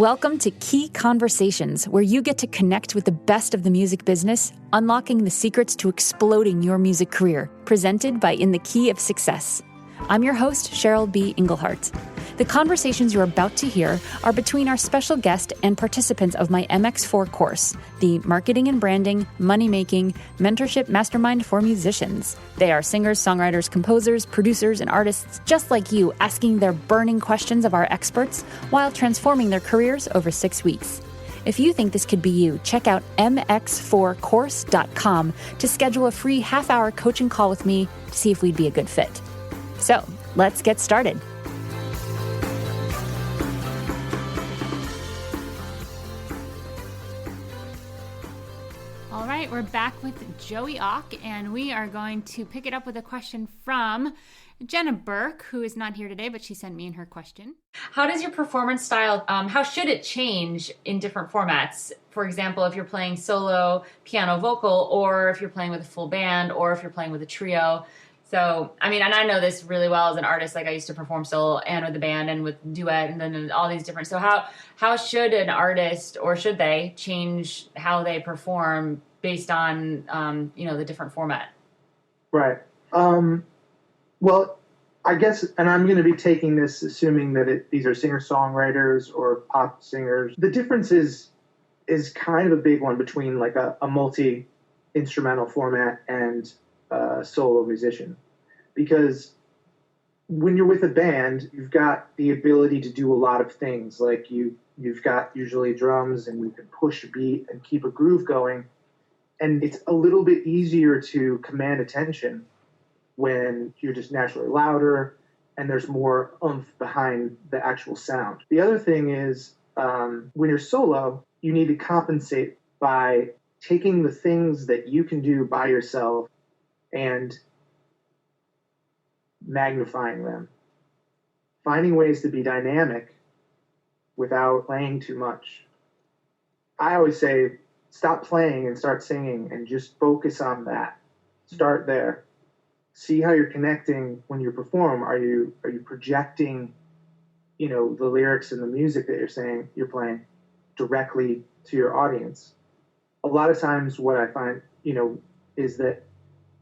Welcome to Key Conversations, where you get to connect with the best of the music business, unlocking the secrets to exploding your music career, presented by In the Key of Success. I'm your host, Cheryl B. Engelhardt. The conversations you're about to hear are between our special guest and participants of my MX4 course, the Marketing and Branding, Money-Making, Mentorship Mastermind for Musicians. They are singers, songwriters, composers, producers, and artists just like you, asking their burning questions of our experts while transforming their careers over 6 weeks. If you think this could be you, check out mx4course.com to schedule a free half-hour coaching call with me to see if we'd be a good fit. So, let's get started. All right, we're back with Joey Auch, and we are going to pick it up with a question from Jenna Burke, who is not here today, but she sent me in her question. How does your performance style, how should it change in different formats? For example, if you're playing solo, piano, vocal, or if you're playing with a full band, or if you're playing with a trio. So, I mean, and I know this really well as an artist. Like, I used to perform solo and with the band and with duet and then all these different. So how should an artist, or should they, change how they perform based on, the different format? Right. Well, I guess, and I'm going to be taking this assuming that these are singer-songwriters or pop singers. The difference is kind of a big one between like a multi-instrumental format and solo musician, because when you're with a band, you've got the ability to do a lot of things. Like you've got usually drums, and you can push a beat and keep a groove going, and it's a little bit easier to command attention when you're just naturally louder and there's more oomph behind the actual sound. The other thing is, when you're solo, you need to compensate by taking the things that you can do by yourself and magnifying them, finding ways to be dynamic without playing too much. I always say, stop playing and start singing and just focus on that. Start there. See how you're connecting when you perform. Are you projecting, the lyrics and the music that you're playing directly to your audience? A lot of times what I find, is that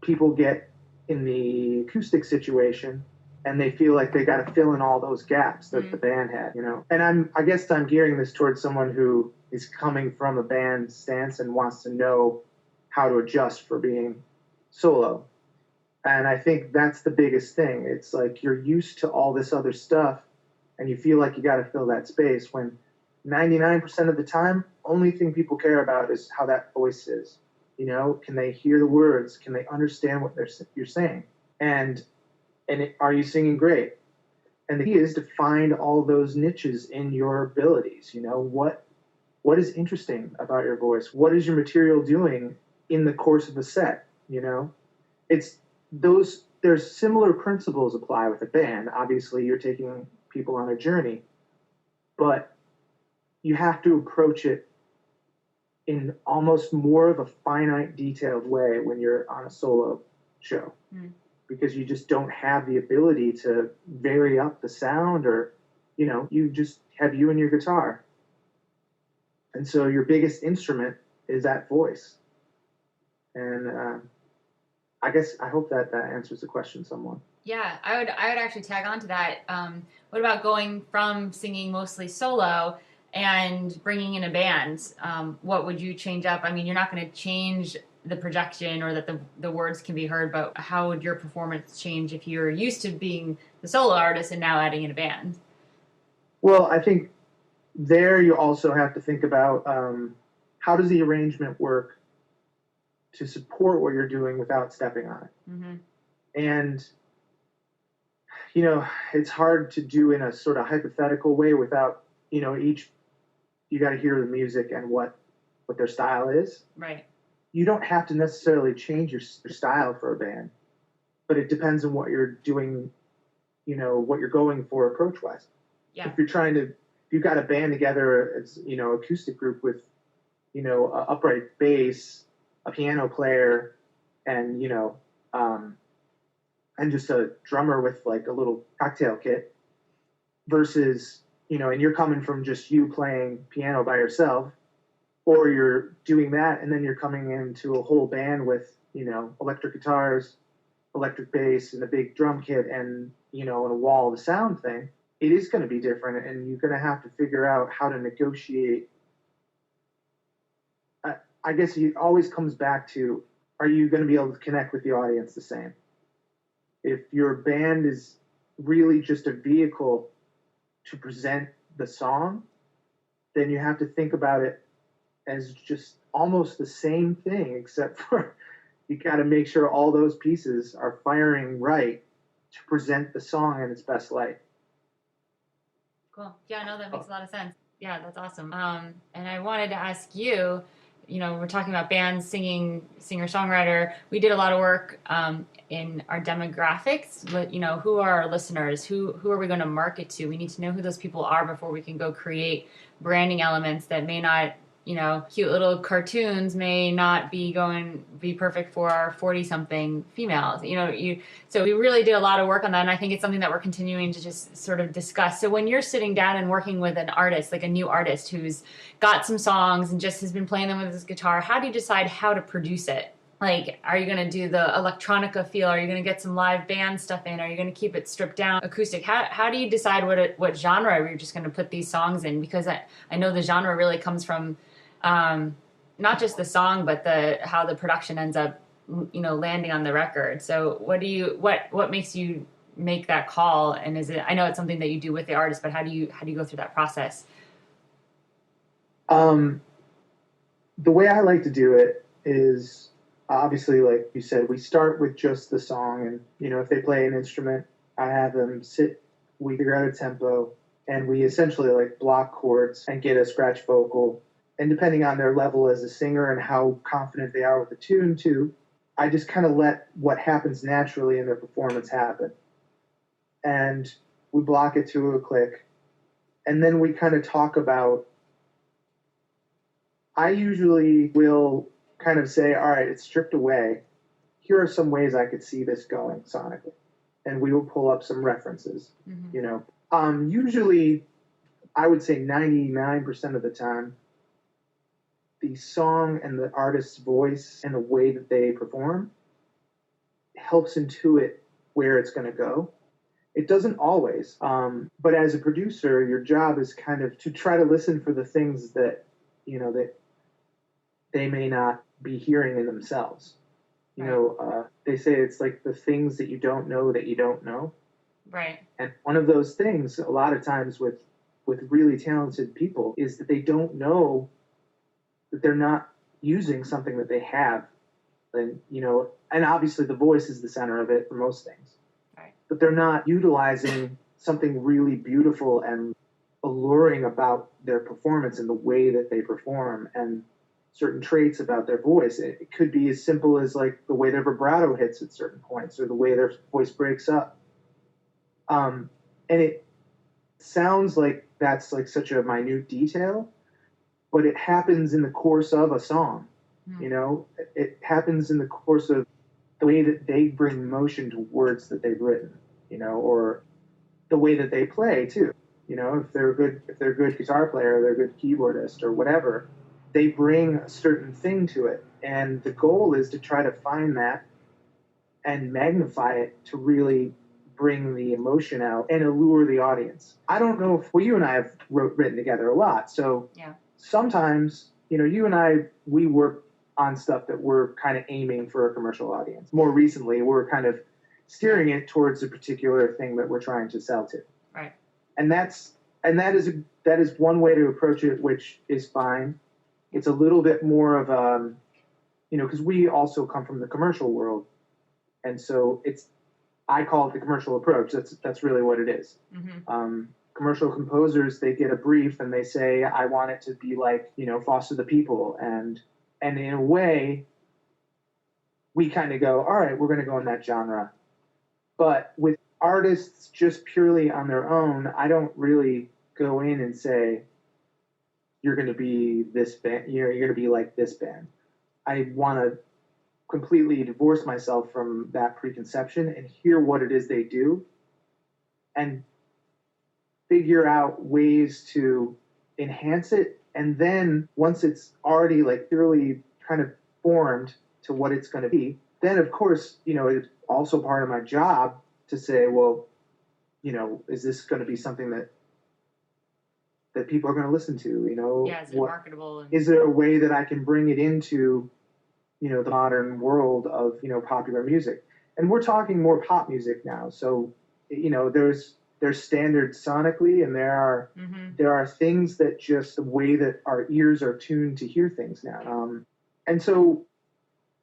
people get in the acoustic situation and they feel like they got to fill in all those gaps that the band had, And I guess I'm gearing this towards someone who is coming from a band stance and wants to know how to adjust for being solo. And I think that's the biggest thing. It's like you're used to all this other stuff and you feel like you got to fill that space when 99% of the time, only thing people care about is how that voice is. Can they hear the words? Can they understand what you're saying? And are you singing great? And the key is to find all those niches in your abilities. What is interesting about your voice? What is your material doing in the course of a set? There's similar principles apply with a band. Obviously, you're taking people on a journey, but you have to approach it in almost more of a finite, detailed way when you're on a solo show, because you just don't have the ability to vary up the sound, or, you just have you and your guitar. And so your biggest instrument is that voice. And I hope that answers the question somewhat. Yeah, I would actually tag on to that. What about going from singing mostly solo and bringing in a band? What would you change up? I mean, you're not going to change the projection or that the words can be heard, but how would your performance change if you're used to being the solo artist and now adding in a band? Well, I think there you also have to think about how does the arrangement work to support what you're doing without stepping on it. Mm-hmm. And, it's hard to do in a sort of hypothetical way without, you got to hear the music and what their style is. Right. You don't have to necessarily change your style for a band, but it depends on what you're doing, what you're going for approach-wise. Yeah. If you've got a band together as, acoustic group with, a upright bass, a piano player, and, and just a drummer with like a little cocktail kit versus and you're coming from just you playing piano by yourself, or you're doing that and then you're coming into a whole band with, electric guitars, electric bass, and a big drum kit, and, and a wall of sound thing. It is going to be different, and you're going to have to figure out how to negotiate. I guess it always comes back to, are you going to be able to connect with the audience the same? If your band is really just a vehicle to present the song, then you have to think about it as just almost the same thing, except for you got to make sure all those pieces are firing right to present the song in its best light. Cool. Yeah, no, that makes a lot of sense. Yeah, that's awesome. And I wanted to ask you, we're talking about bands, singing, singer-songwriter. We did a lot of work in our demographics. Who are our listeners? Who are we going to market to? We need to know who those people are before we can go create branding elements that may not, cute little cartoons may not be perfect for our 40-something females. So we really did a lot of work on that, and I think it's something that we're continuing to just sort of discuss. So when you're sitting down and working with an artist, like a new artist who's got some songs and just has been playing them with his guitar, how do you decide how to produce it? Like, are you going to do the electronica feel? Are you going to get some live band stuff in? Are you going to keep it stripped down acoustic? How do you decide what genre you're just going to put these songs in? Because I know the genre really comes from not just the song, but how the production ends up, landing on the record. So what makes you make that call? And I know it's something that you do with the artist, but how do you go through that process? The way I like to do it is, obviously, like you said, we start with just the song, and, if they play an instrument, I have them sit, we figure out a tempo, and we essentially like block chords and get a scratch vocal. And depending on their level as a singer and how confident they are with the tune too, I just kind of let what happens naturally in their performance happen. And we block it to a click. And then we kind of talk about, I usually will kind of say, all right, it's stripped away. Here are some ways I could see this going sonically. And we will pull up some references, Usually, I would say 99% of the time, the song and the artist's voice and the way that they perform helps intuit where it's going to go. It doesn't always, but as a producer, your job is kind of to try to listen for the things that, that they may not be hearing in themselves. They say it's like the things that you don't know that you don't know. Right. And one of those things, a lot of times with really talented people, is that they don't know that they're not using something that they have. And, and obviously the voice is the center of it for most things. Right. But they're not utilizing something really beautiful and alluring about their performance and the way that they perform and certain traits about their voice. It could be as simple as like the way their vibrato hits at certain points or the way their voice breaks up. And it sounds like that's like such a minute detail, but it happens in the course of a song. It happens in the course of the way that they bring emotion to words that they've written, or the way that they play too. If they're a good guitar player, they're a good keyboardist or whatever, they bring a certain thing to it. And the goal is to try to find that and magnify it to really bring the emotion out and allure the audience. I don't know if you and I have written together a lot. So yeah. Sometimes, you and I, we work on stuff that we're kind of aiming for a commercial audience. More recently, we're kind of steering it towards a particular thing that we're trying to sell to. Right. And that is one way to approach it, which is fine. It's a little bit more of because we also come from the commercial world, and so I call it the commercial approach. That's really what it is. Mm-hmm. Commercial composers, they get a brief and they say, I want it to be like, Foster the People. And in a way, we kind of go, all right, we're going to go in that genre. But with artists just purely on their own, I don't really go in and say, you're going to be this band, you're going to be like this band. I want to completely divorce myself from that preconception and hear what it is they do and figure out ways to enhance it. And then once it's already like thoroughly kind of formed to what it's going to be, then of course, it's also part of my job to say, well, is this going to be something that people are going to listen to? Yeah, is it marketable? Is there a way that I can bring it into, the modern world of, popular music? And we're talking more pop music now. So, there's standards sonically, and there are things that just the way that our ears are tuned to hear things now. And so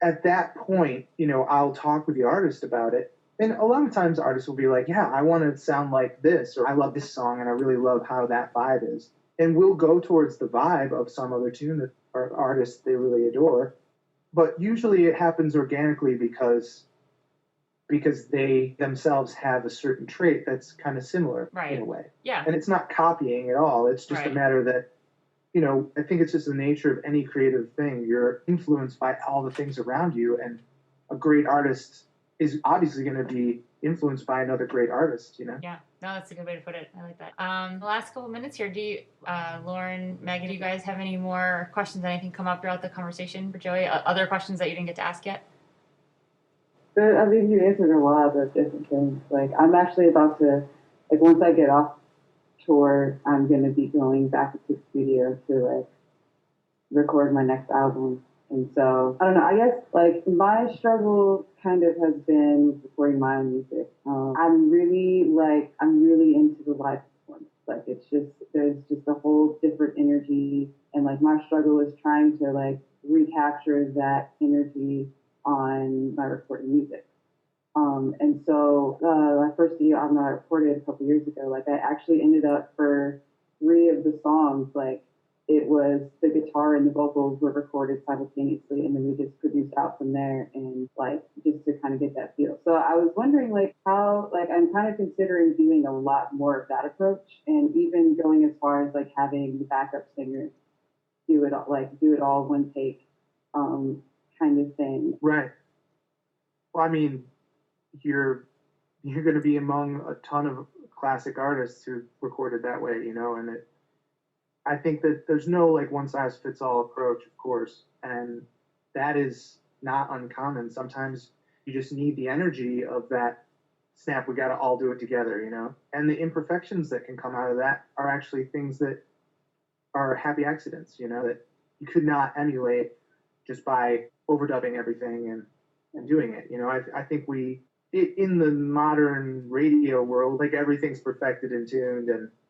at that point, I'll talk with the artist about it. And a lot of times artists will be like, yeah, I want to sound like this, or I love this song and I really love how that vibe is. And we'll go towards the vibe of some other tune that our artists they really adore. But usually it happens organically because they themselves have a certain trait that's kind of similar in a way. Yeah. And it's not copying at all. It's just a matter that, I think it's just the nature of any creative thing. You're influenced by all the things around you, and a great artist is obviously going to be influenced by another great artist, Yeah, no, that's a good way to put it. I like that. The last couple minutes here, do you, Lauren, Megan, do you guys have any more questions, anything come up throughout the conversation for Joey? Other questions that you didn't get to ask yet? I mean, you answered a lot of different things. Like, I'm actually about to, like, once I get off tour, I'm going to be going back to the studio to, like, record my next album. And so, I don't know, I guess, like, my struggle kind of has been recording my own music. I'm really into the live performance. Like, there's just a whole different energy. And, like, my struggle is trying to, like, recapture that energy on my recorded music. And so, my first studio album that I recorded a couple years ago, like, I actually ended up for 3 of the songs, like, it was the guitar and the vocals were recorded simultaneously, and then we just produced out from there, and like just to kind of get that feel. So I was wondering like how, like, I'm kind of considering doing a lot more of that approach, and even going as far as like having the backup singer do it all one take, kind of thing. Right. Well, I mean, you're going to be among a ton of classic artists who recorded that way, and I think that there's no like one size fits all approach, of course, and that is not uncommon. Sometimes you just need the energy of that snap. We got to all do it together, and the imperfections that can come out of that are actually things that are happy accidents, that you could not emulate just by overdubbing everything and doing it. I think in the modern radio world, like everything's perfected and tuned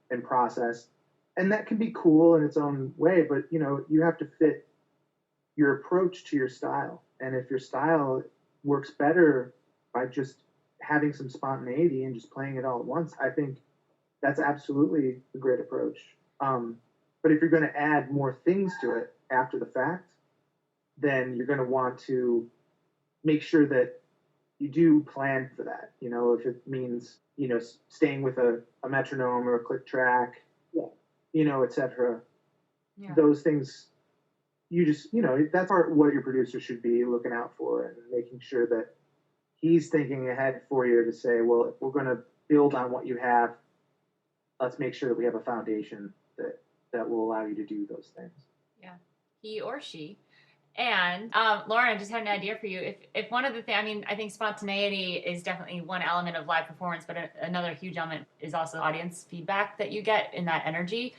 and processed. And that can be cool in its own way, but you have to fit your approach to your style. And if your style works better by just having some spontaneity and just playing it all at once, I think that's absolutely a great approach. But if you're going to add more things to it after the fact, then you're going to want to make sure that you do plan for that. If it means, staying with a metronome or a click track, etc. Yeah. Those things, you just, that's what your producer should be looking out for, and making sure that he's thinking ahead for you to say, well, if we're going to build on what you have, let's make sure that we have a foundation that will allow you to do those things. Yeah, he or she. And Lauren, I just had an idea for you. If one of the things, I mean, I think spontaneity is definitely one element of live performance, but another huge element is also audience feedback that you get in that energy.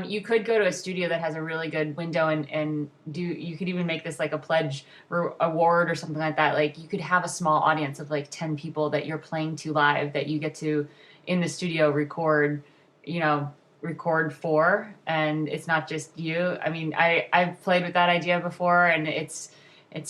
You could go to a studio that has a really good window and you could even make this like a pledge award or something like that. Like you could have a small audience of like 10 people that you're playing to live that you get to in the studio record for, and it's not just you. I mean, I've played with that idea before, and it's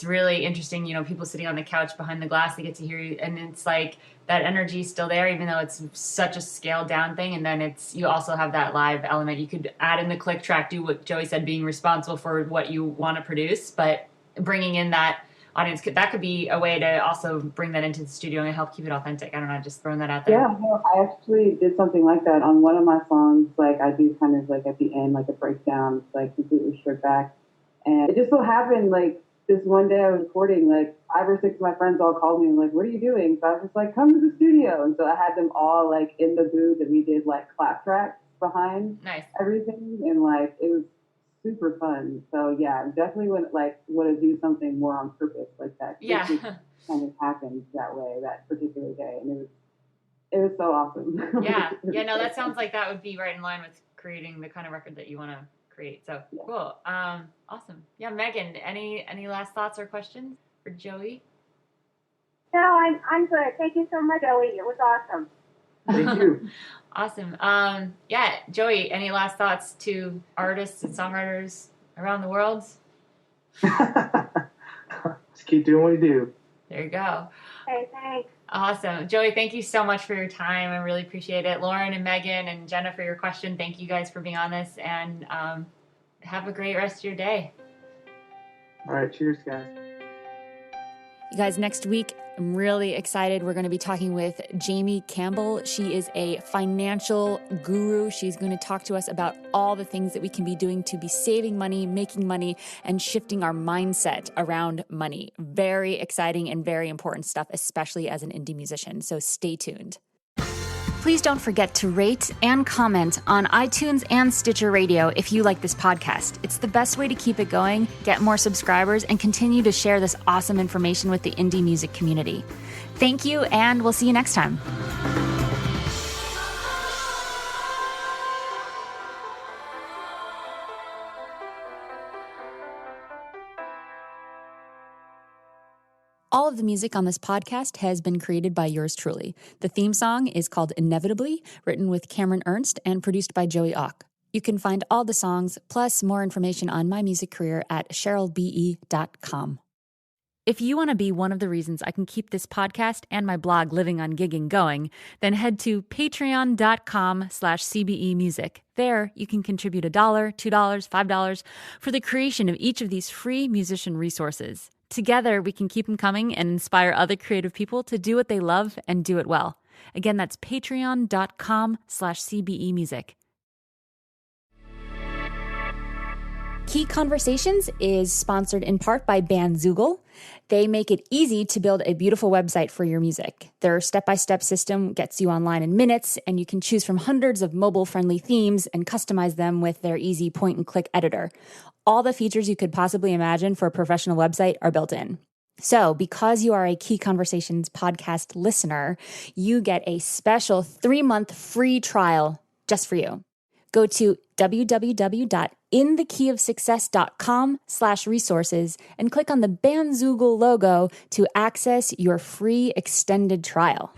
really interesting. People sitting on the couch behind the glass, they get to hear you, and it's like that energy is still there, even though it's such a scaled down thing. And then you also have that live element. You could add in the click track, do what Joey said, being responsible for what you want to produce, but bringing in that audience, that could be a way to also bring that into the studio and help keep it authentic. I don't know, just throwing that out there. Yeah, I actually did something like that on one of my songs. Like I do kind of like at the end, like a breakdown, like completely stripped back. And it just so happened like this one day I was recording, like 5 or 6 of my friends all called me and like, what are you doing? So I was just like, come to the studio. And so I had them all like in the booth and we did like clap tracks behind everything. And like, it was super fun. So yeah, definitely want to do something more on purpose like that. Yeah. It just kind of happened that way, that particular day. And it was so awesome. Yeah. Yeah, no, that sounds like that would be right in line with creating the kind of record that you want to create. So yeah. Cool. Awesome. Yeah, Megan, any last thoughts or questions for Joey? No, I'm good. Thank you so much, Joey. It was awesome. Thank you. Awesome. Yeah, Joey, any last thoughts to artists and songwriters around the world? Just keep doing what you do. There you go. Okay, thanks. Awesome. Joey, thank you so much for your time. I really appreciate it. Lauren and Megan and Jenna for your question. Thank you guys for being on this, and have a great rest of your day. All right. Cheers, guys. You guys, next week, I'm really excited. We're going to be talking with Jamie Campbell. She is a financial guru. She's going to talk to us about all the things that we can be doing to be saving money, making money, and shifting our mindset around money. Very exciting and very important stuff, especially as an indie musician. So stay tuned. Please don't forget to rate and comment on iTunes and Stitcher Radio if you like this podcast. It's the best way to keep it going, get more subscribers, and continue to share this awesome information with the indie music community. Thank you, and we'll see you next time. All of the music on this podcast has been created by yours truly. The theme song is called Inevitably, written with Cameron Ernst and produced by Joey Auch. You can find all the songs, plus more information on my music career at CherylBE.com. If you want to be one of the reasons I can keep this podcast and my blog Living on Gigging going, then head to patreon.com/CBEmusic. There, you can contribute $1, $2, $5 for the creation of each of these free musician resources. Together, we can keep them coming and inspire other creative people to do what they love and do it well. Again, that's patreon.com/CBEmusic. Key Conversations is sponsored in part by Bandzoogle. They make it easy to build a beautiful website for your music. Their step-by-step system gets you online in minutes, and you can choose from hundreds of mobile-friendly themes and customize them with their easy point-and-click editor. All the features you could possibly imagine for a professional website are built in. So, because you are a Key Conversations podcast listener, you get a special 3-month free trial just for you. Go to www.inthekeyofsuccess.com/resources and click on the Bandzoogle logo to access your free extended trial.